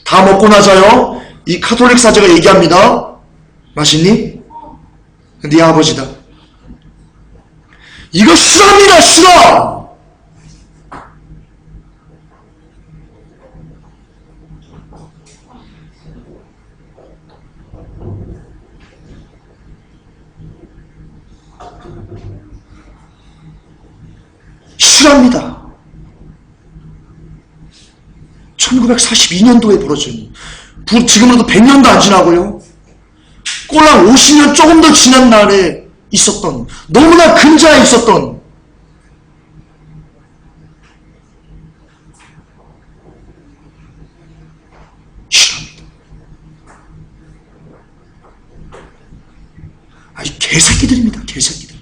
다 먹고 나서요, 이 카톨릭 사제가 얘기합니다. 맛있니? 네 아버지다. 이거 싫어합니다, 싫어! 싫어합니다. 1942년도에 벌어진, 지금으로도 100년도 안 지나고요, 꼴랑 50년 조금 더 지난 날에 있었던, 너무나 근자에 있었던 싫어합니다. 아주 개새끼들입니다. 개새끼들.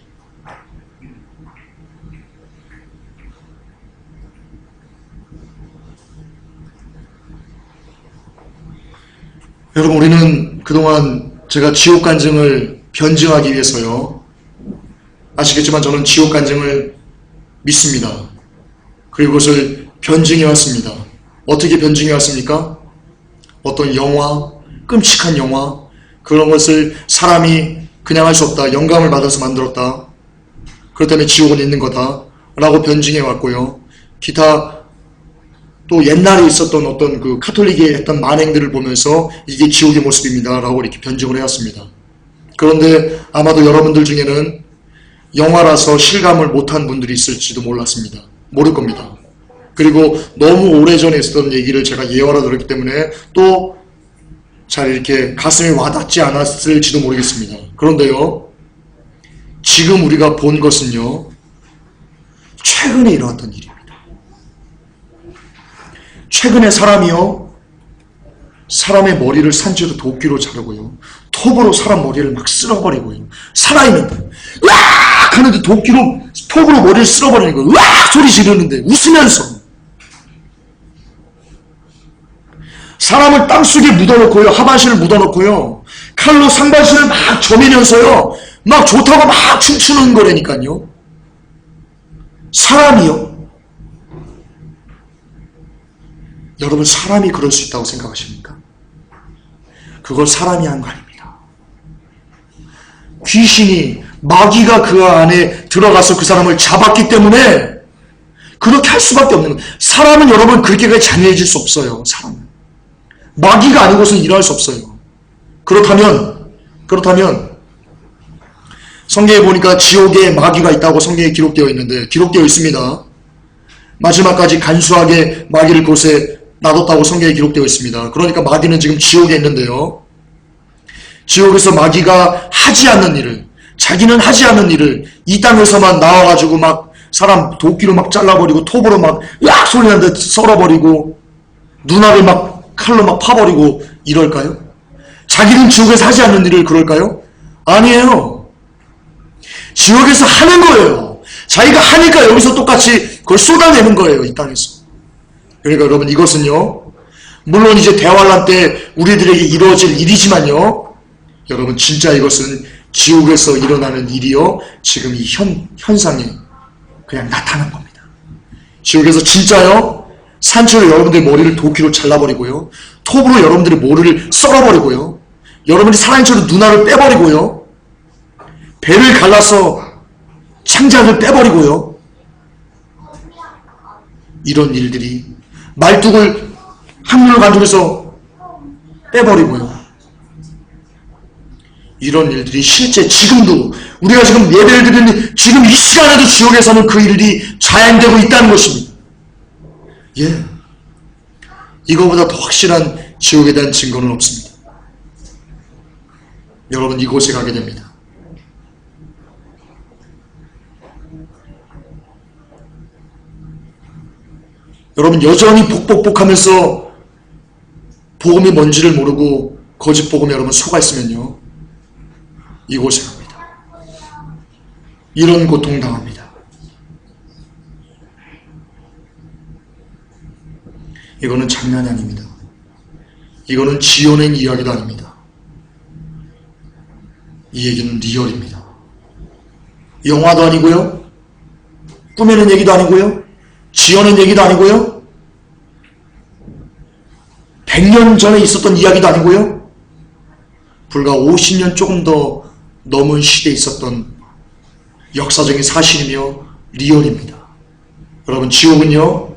여러분, 우리는 그동안 제가 지옥 간증을 변증하기 위해서요, 아시겠지만 저는 지옥 간증을 믿습니다. 그리고 그것을 변증해 왔습니다. 어떻게 변증해 왔습니까? 어떤 영화, 끔찍한 영화, 그런 것을 사람이 그냥 할 수 없다, 영감을 받아서 만들었다, 그렇기 때문에 지옥은 있는 거다 라고 변증해 왔고요, 기타 또 옛날에 있었던 어떤 그 카톨릭이 했던 만행들을 보면서 이게 지옥의 모습입니다 라고 이렇게 변증을 해왔습니다. 그런데 아마도 여러분들 중에는 영화라서 실감을 못한 분들이 있을지도 몰랐습니다. 모를 겁니다. 그리고 너무 오래전에 있었던 얘기를 제가 예화로 들었기 때문에 또 잘 이렇게 가슴에 와닿지 않았을지도 모르겠습니다. 그런데요, 지금 우리가 본 것은요, 최근에 일어났던 일입니다. 최근에 사람이요, 사람의 머리를 산채로 도끼로 자르고요, 톱으로 사람 머리를 막 쓸어버리고요, 살아있는데 으악 하는데 도끼로 톱으로 머리를 쓸어버리는 거예요. 으악 소리 지르는데 웃으면서 사람을 땅속에 묻어놓고요, 하반신을 묻어놓고요, 칼로 상반신을 막 저미면서요, 막 좋다고 막 춤추는 거라니까요. 사람이요. 여러분, 사람이 그럴 수 있다고 생각하십니까? 그걸 사람이 한 거 아닙니다. 귀신이, 마귀가 그 안에 들어가서 그 사람을 잡았기 때문에 그렇게 할 수밖에 없는 거예요. 사람은 여러분 그렇게까지 잔인해질 수 없어요. 사람은. 마귀가 아니고서는 일어날 수 없어요. 그렇다면 성경에 보니까 지옥에 마귀가 있다고 성경에 기록되어 있는데, 기록되어 있습니다. 마지막까지 간수하게 마귀를 그곳에 놔뒀다고 성경에 기록되어 있습니다. 그러니까 마귀는 지금 지옥에 있는데요, 지옥에서 마귀가 하지 않는 일을, 자기는 하지 않는 일을 이 땅에서만 나와가지고 막 사람 도끼로 막 잘라버리고 톱으로 막 으악 소리 나는데 썰어버리고 눈알을 막 칼로 막 파버리고 이럴까요? 자기는 지옥에서 하지 않는 일을 그럴까요? 아니에요. 지옥에서 하는 거예요. 자기가 하니까 여기서 똑같이 그걸 쏟아내는 거예요, 이 땅에서. 그러니까 여러분, 이것은요, 물론 이제 대환란 때 우리들에게 이루어질 일이지만요, 여러분 진짜 이것은 지옥에서 일어나는 일이요, 지금 이 현상에 그냥 나타난 겁니다. 지옥에서 진짜요, 산채로 여러분들의 머리를 도끼로 잘라버리고요, 톱으로 여러분들의 머리를 썰어버리고요, 여러분이 살아있는 채로 눈알을 빼버리고요, 배를 갈라서 창자를 빼버리고요, 이런 일들이, 말뚝을 항문을 간절해서 빼버리고요, 이런 일들이 실제 지금도 우리가 지금 예배를 드리는 지금 이 시간에도 지옥에서는 그 일이 자행되고 있다는 것입니다. 예, 이거보다 더 확실한 지옥에 대한 증거는 없습니다. 여러분, 이곳에 가게 됩니다. 여러분, 여전히 복복복하면서 복음이 뭔지를 모르고 거짓 복음에 여러분 속아 있으면요, 이곳에 갑니다. 이런 고통당합니다. 이거는 장난이 아닙니다. 이거는 지어낸 이야기도 아닙니다. 이 얘기는 리얼입니다. 영화도 아니고요, 꾸며낸 얘기도 아니고요, 지어낸 얘기도 아니고요, 100년 전에 있었던 이야기도 아니고요, 불과 50년 조금 더 넘은 시대에 있었던 역사적인 사실이며 리얼입니다. 여러분, 지옥은요,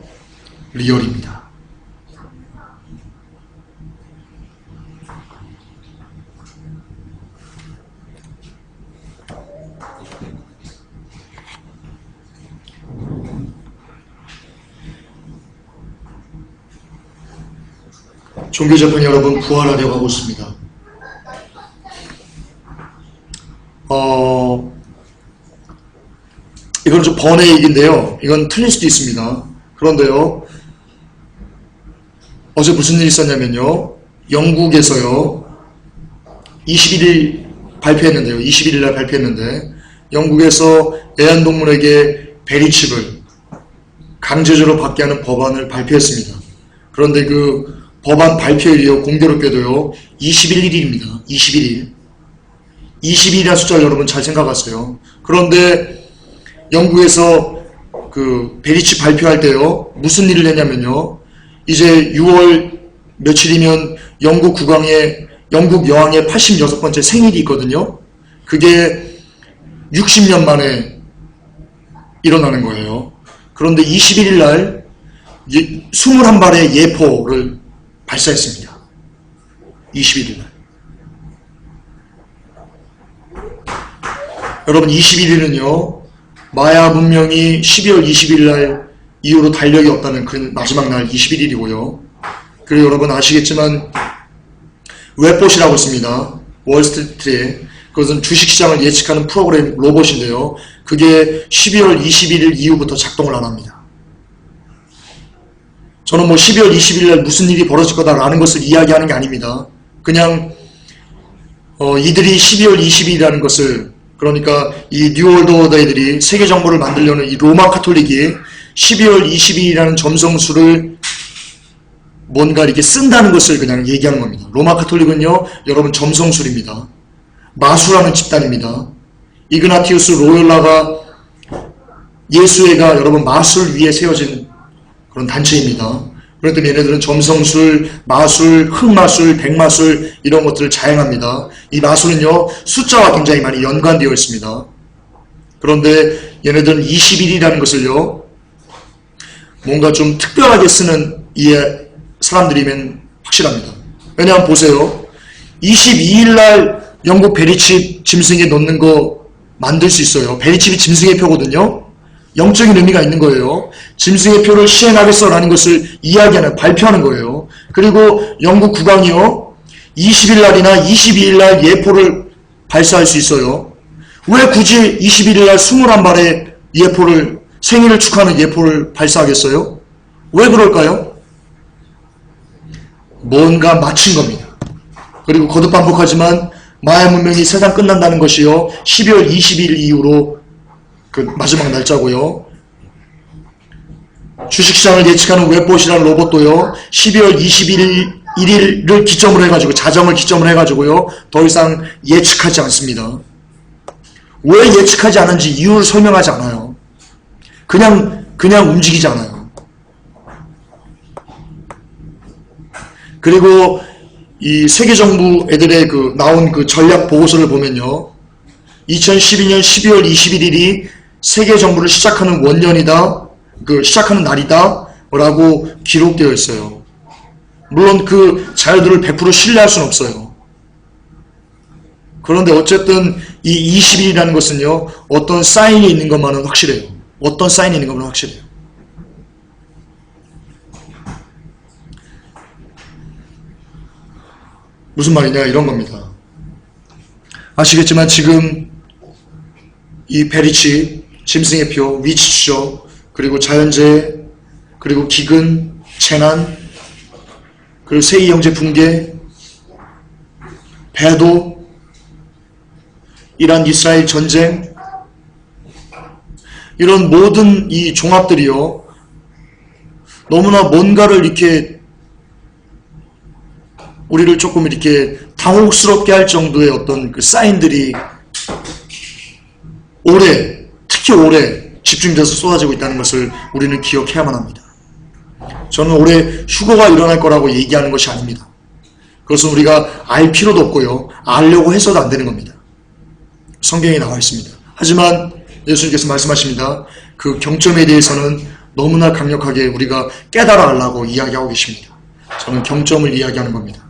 리얼입니다. 종교재판 여러분, 부활하려고 하고 있습니다. 이건 좀 번외 얘기인데요. 이건 틀릴 수도 있습니다. 그런데요, 어제 무슨 일이 있었냐면요, 영국에서요, 21일 발표했는데요, 21일 날 발표했는데, 영국에서 애완동물에게 베리칩을 강제적으로 받게 하는 법안을 발표했습니다. 그런데 그 법안 발표일이요, 공교롭게도요, 21일입니다. 21일. 20일이라는 숫자를 여러분 잘 생각하세요. 그런데 영국에서 그 베리칩 발표할 때요, 무슨 일을 했냐면요, 이제 6월 며칠이면 영국 여왕의 86번째 생일이 있거든요. 그게 60년 만에 일어나는 거예요. 그런데 21일 날 21발의 예포를 발사했습니다. 21일 날. 여러분, 21일은요, 마야 문명이 12월 20일 날 이후로 달력이 없다는 그 마지막 날 21일이고요. 그리고 여러분 아시겠지만 웹봇이라고 있습니다. 월스트리트에. 그것은 주식시장을 예측하는 프로그램 로봇인데요. 그게 12월 21일 이후부터 작동을 안 합니다. 저는 뭐 12월 20일 날 무슨 일이 벌어질 거다라는 것을 이야기하는 게 아닙니다. 그냥 이들이 12월 20일이라는 것을, 그러니까 이 뉴월드 오더들이 세계 정부를 만들려는 이 로마 카톨릭이 12월 20일이라는 점성술을 뭔가 이렇게 쓴다는 것을 그냥 얘기하는 겁니다. 로마 카톨릭은요, 여러분 점성술입니다. 마술하는 집단입니다. 이그나티우스 로욜라가 예수회가 여러분 마술 위에 세워진 그런 단체입니다. 그랬더니 얘네들은 점성술, 마술, 흑마술, 백마술 이런 것들을 자행합니다. 이 마술은요, 숫자와 굉장히 많이 연관되어 있습니다. 그런데 얘네들은 21이라는 것을요, 뭔가 좀 특별하게 쓰는 이 사람들이면 확실합니다. 왜냐하면 보세요. 22일 날 영국 베리칩 짐승에 넣는 거 만들 수 있어요. 베리칩이 짐승의 표거든요. 영적인 의미가 있는 거예요. 짐승의 표를 시행하겠어라는 것을 이야기하는, 발표하는 거예요. 그리고 영국 국왕이요, 20일 날이나 22일 날 예포를 발사할 수 있어요. 왜 굳이 21일 날 21발의 예포를, 생일을 축하하는 예포를 발사하겠어요? 왜 그럴까요? 뭔가 맞춘 겁니다. 그리고 거듭 반복하지만 마야 문명이 세상 끝난다는 것이요, 12월 20일 이후로 그 마지막 날짜고요. 주식시장을 예측하는 웹봇이라는 로봇도요, 12월 21일을 기점으로 해가지고, 자정을 기점으로 해가지고요, 더 이상 예측하지 않습니다. 왜 예측하지 않은지 이유를 설명하지 않아요. 그냥 움직이지 않아요. 그리고 이 세계정부 애들의 나온 그 전략 보고서를 보면요, 2012년 12월 21일이 세계정부를 시작하는 원년이다, 시작하는 날이다 라고 기록되어 있어요. 물론 그 자료들을 100% 신뢰할 수는 없어요. 그런데 어쨌든 이 20일이라는 것은요, 어떤 사인이 있는 것만은 확실해요. 어떤 사인이 있는 것만은 확실해요. 무슨 말이냐, 이런 겁니다. 아시겠지만 지금 이 베리칩, 짐승의 표, 위치추적, 그리고 자연재해, 그리고 기근, 재난, 그리고 세2형제 붕괴, 배도, 이란 이스라엘 전쟁, 이런 모든 이 종합들이요, 너무나 뭔가를 이렇게 우리를 조금 이렇게 당혹스럽게 할 정도의 어떤 그 사인들이 특히 올해 집중돼서 쏟아지고 있다는 것을 우리는 기억해야만 합니다. 저는 올해 휴거가 일어날 거라고 얘기하는 것이 아닙니다. 그것은 우리가 알 필요도 없고요, 알려고 해서도 안 되는 겁니다. 성경에 나와 있습니다. 하지만 예수님께서 말씀하십니다. 그 경점에 대해서는 너무나 강력하게 우리가 깨달아 알라고 이야기하고 계십니다. 저는 경점을 이야기하는 겁니다.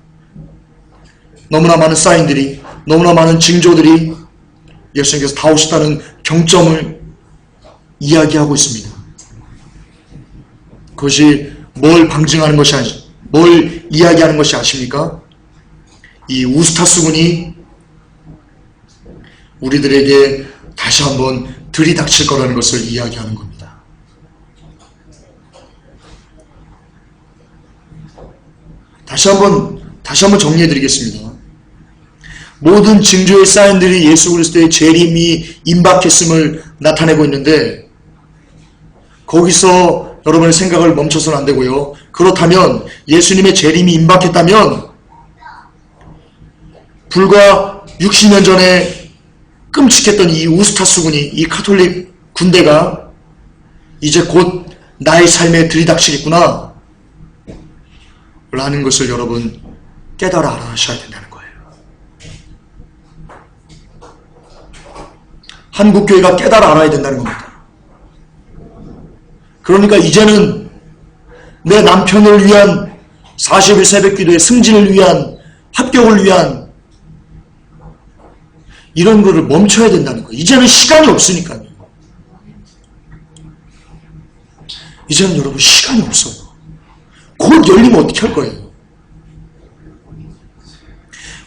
너무나 많은 사인들이, 너무나 많은 징조들이 예수님께서 다 오셨다는 경점을 이야기하고 있습니다. 그것이 뭘 방증하는 것이 뭘 이야기하는 것이 아십니까? 이 우스타스군이 우리들에게 다시 한번 들이닥칠 거라는 것을 이야기하는 겁니다. 다시 한번 정리해 드리겠습니다. 모든 징조의 사인들이 예수 그리스도의 재림이 임박했음을 나타내고 있는데, 거기서 여러분의 생각을 멈춰서는 안 되고요. 그렇다면 예수님의 재림이 임박했다면 불과 60년 전에 끔찍했던 이 우스타스군이, 이 가톨릭 군대가 이제 곧 나의 삶에 들이닥치겠구나 라는 것을 여러분 깨달아 알아셔야 된다는 거예요. 한국교회가 깨달아 알아야 된다는 겁니다. 그러니까 이제는 내 남편을 위한 40일 새벽기도의 승진을 위한, 합격을 위한 이런 거를 멈춰야 된다는 거예요. 이제는 시간이 없으니까요. 이제는 여러분 시간이 없어요. 곧 열리면 어떻게 할 거예요?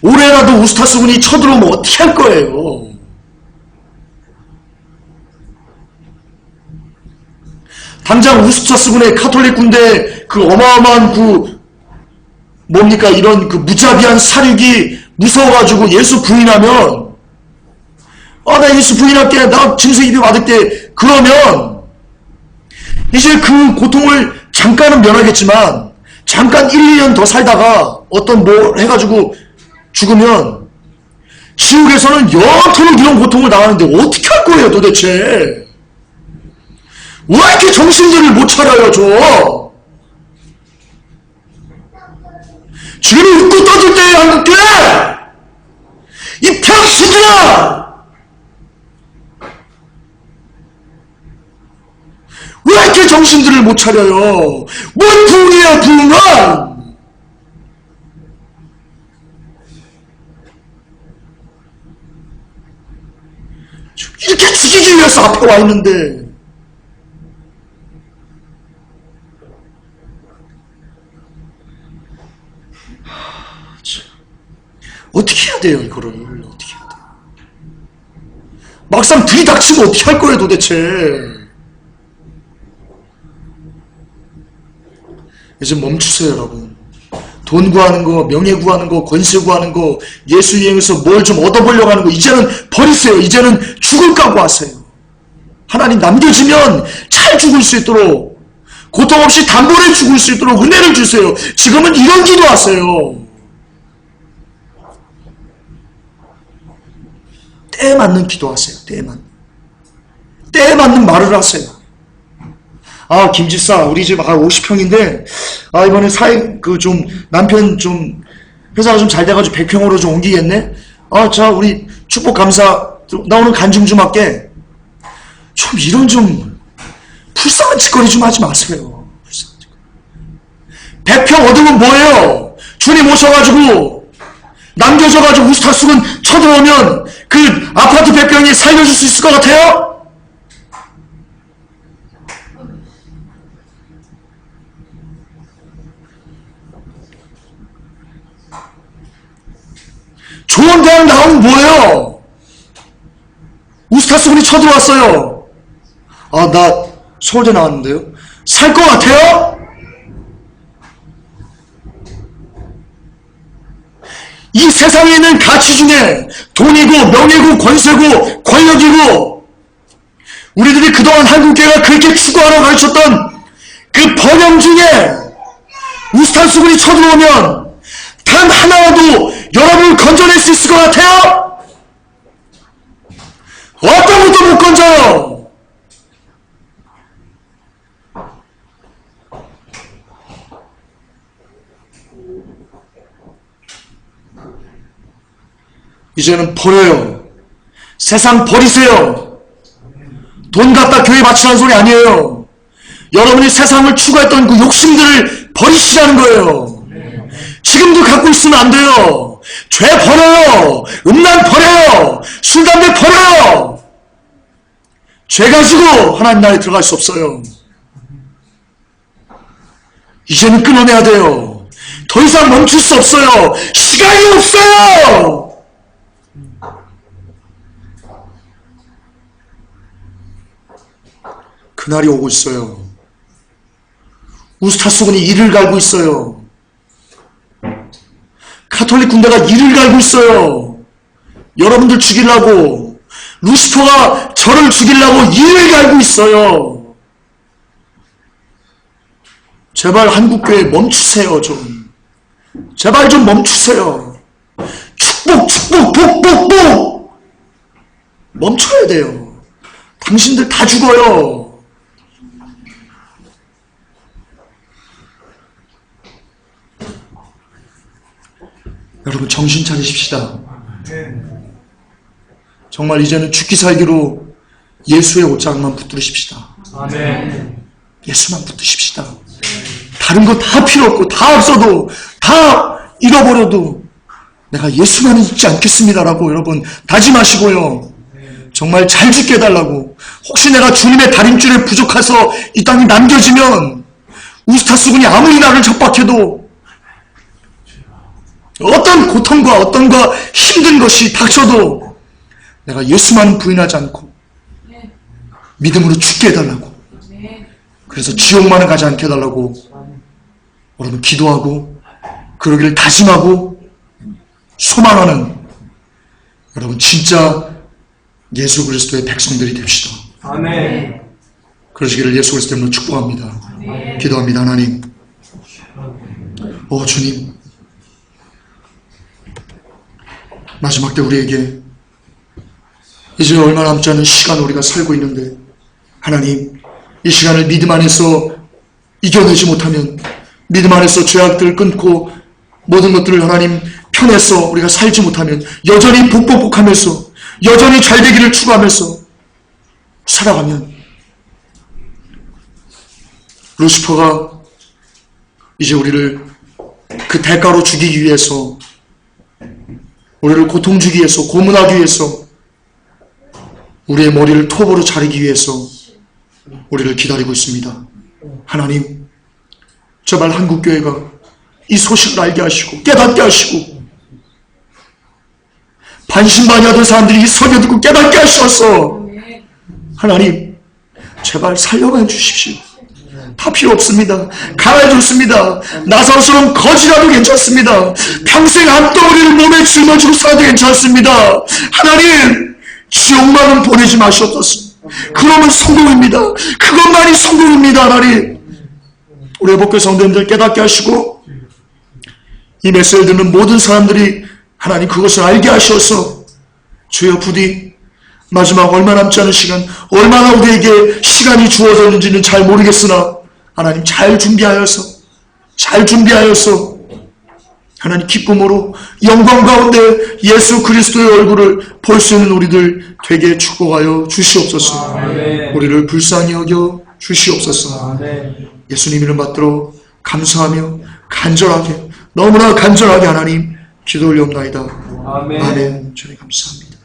올해라도 우스타스군이 쳐들어오면 어떻게 할 거예요? 당장 우스타스군의 카톨릭 군대 그 어마어마한 이런 그 무자비한 사륙이 무서워가지고 예수 부인하면, 나 예수 부인할게, 나 짐승 입에 맞을게, 그러면 이제 그 고통을 잠깐은 면하겠지만, 잠깐 1, 2년 더 살다가 어떤 뭐 해가지고 죽으면 지옥에서는 영원토록 이런 고통을 당하는데 어떻게 할 거예요 도대체? 왜 이렇게 정신들을 못 차려요 저? 지금 웃고 떠들 때에 한국교회! 이 병신들아! 왜 이렇게 정신들을 못 차려요? 뭔 부흥이야 부흥은! 이렇게 죽이기 위해서 앞에 와 있는데, 어떻게 해야 돼요 이거를? 어떻게 해야 돼요? 막상 들이닥치면 어떻게 할 거예요 도대체? 이제 멈추세요 여러분. 돈 구하는 거, 명예 구하는 거, 권세 구하는 거, 예수 이행해서 뭘 좀 얻어보려고 하는 거 이제는 버리세요. 이제는 죽을 각오하세요. 하나님 남겨지면 잘 죽을 수 있도록, 고통 없이 단번에 죽을 수 있도록 은혜를 주세요. 지금은 이런 기도하세요. 때에 맞는 기도하세요. 때에 맞는 말을 하세요. 김집사, 우리 집 50평인데, 이번에 남편 회사가 좀 잘 돼가지고 100평으로 좀 옮기겠네? 자, 우리 축복 감사, 나 오늘 간증 좀 할게. 이런 불쌍한 짓거리 좀 하지 마세요. 100평 얻으면 뭐예요? 주님 오셔가지고, 남겨져가지고 우스타스군 쳐들어오면 그 아파트 100평이 살려줄 수 있을 것 같아요? 좋은 대학 나오면 뭐예요? 우스타스군이 쳐들어왔어요. 나 서울대 나왔는데요. 살 것 같아요? 이 세상에 있는 가치 중에 돈이고 명예고 권세고 권력이고 우리들이 그동안 한국교회가 그렇게 추구하러 가르쳤던 그 번영 중에 우스탄 수군이 쳐들어오면 단 하나라도 여러분을 건져낼 수 있을 것 같아요? 어떤 것도 못 건져요. 이제는 버려요. 세상 버리세요. 돈 갖다 교회 바치라는 소리 아니에요. 여러분이 세상을 추구했던 그 욕심들을 버리시라는 거예요. 지금도 갖고 있으면 안 돼요. 죄 버려요. 음란 버려요. 술, 담배 버려요. 죄 가지고 하나님 나라에 들어갈 수 없어요. 이제는 끊어내야 돼요. 더 이상 멈출 수 없어요. 시간이 없어요. 그날이 오고 있어요. 우스타스군이 이를 갈고 있어요. 가톨릭 군대가 이를 갈고 있어요. 여러분들 죽이려고, 루시퍼가 저를 죽이려고 이를 갈고 있어요. 제발 한국교회 멈추세요. 좀 제발 좀 멈추세요. 축복 축복 복 복 복 멈춰야 돼요. 당신들 다 죽어요. 여러분 정신 차리십시다. 정말 이제는 죽기 살기로 예수의 옷장만 붙들으십시다. 예수만 붙드십시다. 다른 거 다 필요 없고 다 없어도 다 잃어버려도 내가 예수만은 잊지 않겠습니다라고 여러분 다짐하시고요. 정말 잘 죽게 해달라고. 혹시 내가 주님의 다림줄에 부족해서 이 땅에 남겨지면 우스타스군이 아무리 나를 척박해도 어떤 고통과 어떤 힘든 것이 닥쳐도 내가 예수만 부인하지 않고 믿음으로 죽게 해달라고. 그래서 지옥만은 가지 않게 해달라고 여러분 기도하고 그러기를 다짐하고 소망하는 여러분 진짜 예수 그리스도의 백성들이 됩시다. 아멘. 그러시기를 예수 그리스도 이름으로 축복합니다. 아멘. 기도합니다. 하나님, 주님, 마지막 때 우리에게 이제 얼마 남지 않은 시간 우리가 살고 있는데 하나님, 이 시간을 믿음 안에서 이겨내지 못하면 믿음 안에서 죄악들을 끊고 모든 것들을 하나님 편에서 우리가 살지 못하면 여전히 복복복하면서 여전히 잘되기를 추구하면서 살아가면 루시퍼가 이제 우리를 그 대가로 죽이기 위해서 우리를 고통 주기 위해서 고문하기 위해서 우리의 머리를 톱으로 자르기 위해서 우리를 기다리고 있습니다. 하나님, 제발 한국교회가 이 소식을 알게 하시고 깨닫게 하시고 반신반의하던 사람들이 이 설교 듣고 깨닫게 하셔서 하나님 제발 살려만 주십시오. 다 필요 없습니다. 가만히 좋습니다. 나사로처럼 거지라도 괜찮습니다. 평생 암덩어리를 몸에 짊어지고 살아도 괜찮습니다. 하나님 지옥만은 보내지 마시옵소서. 그러면 성공입니다. 그것만이 성공입니다. 하나님, 우리 회복교 성도님들 깨닫게 하시고 이 메시지를 듣는 모든 사람들이 하나님 그것을 알게 하셔서 주여 부디 마지막 얼마 남지 않은 시간, 얼마나 우리에게 시간이 주어졌는지는 잘 모르겠으나 하나님 잘 준비하여서 하나님 기쁨으로 영광 가운데 예수 그리스도의 얼굴을 볼 수 있는 우리들 되게 축복하여 주시옵소서. 아멘. 우리를 불쌍히 여겨 주시옵소서. 아멘. 예수님 이름 받들어 감사하며 간절하게, 너무나 간절하게 하나님 기도 올려옵나이다. 아멘. 아멘. 주님 감사합니다.